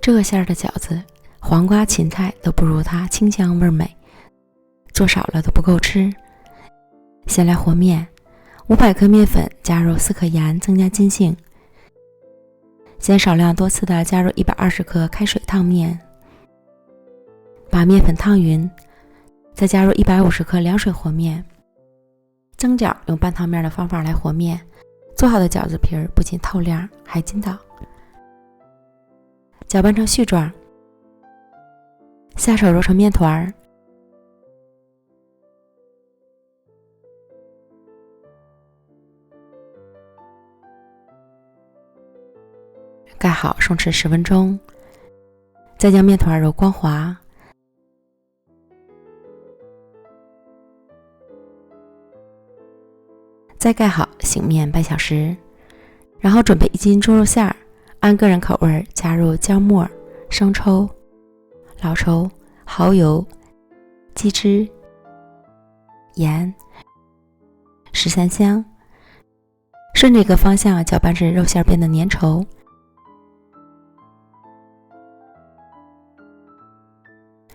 这个馅儿的饺子，黄瓜、芹菜都不如它清香味美，做少了都不够吃。先来和面，500克面粉加入4克盐，增加筋性。先少量多次的加入120克开水烫面，把面粉烫匀，再加入150克凉水和面。蒸饺用半汤面的方法来和面，做好的饺子皮儿不仅透亮，还筋道。搅拌成絮状，下手揉成面团，盖好松弛10分钟，再将面团揉光滑，再盖好醒面半小时，然后准备1斤猪肉馅儿，按个人口味加入姜末、生抽、老抽、蚝油、鸡汁、盐、十三香，顺这个方向搅拌至肉馅变得粘稠。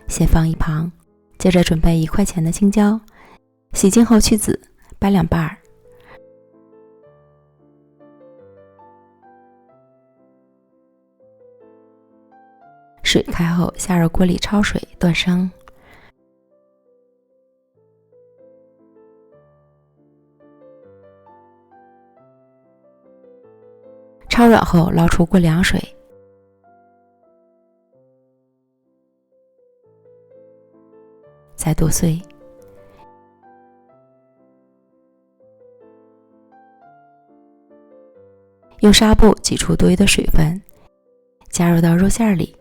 先放一旁，接着准备1块钱的青椒，洗净后去籽，掰2瓣。水开后下入锅里焯水断生。焯软后捞出过凉水，再剁碎。用纱布挤出多余的水分，加入到肉馅里。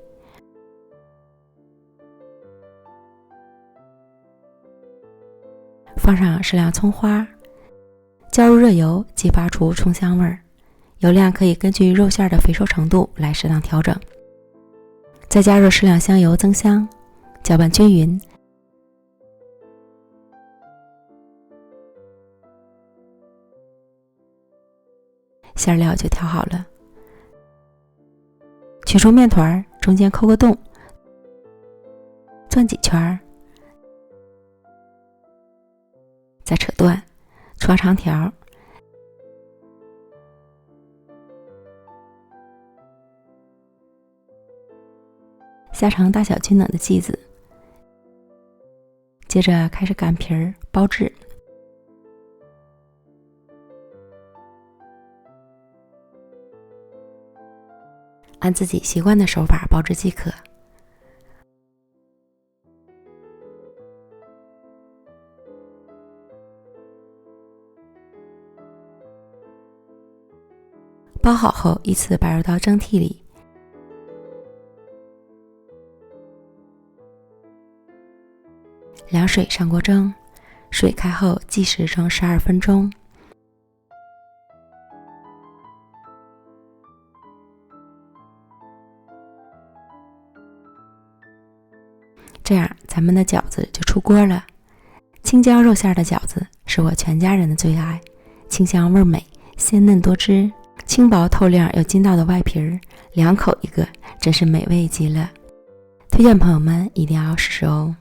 放上适量葱花，浇入热油，激发出葱香味儿。油量可以根据肉馅的肥瘦程度来适当调整。再加入适量香油增香，搅拌均匀。馅料就调好了。取出面团，中间抠个洞，转几圈，再扯断，搓长条。下成大小均等的剂子，接着开始擀皮儿包制。按自己习惯的手法包制即可。包好后依次摆入到蒸屉里。凉水上锅蒸，水开后计时蒸12分钟。这样咱们的饺子就出锅了。青椒肉馅的饺子是我全家人的最爱，清香味美，鲜嫩多汁，轻薄透亮又筋道的外皮儿，2口一个，真是美味极了。推荐朋友们一定要试试哦。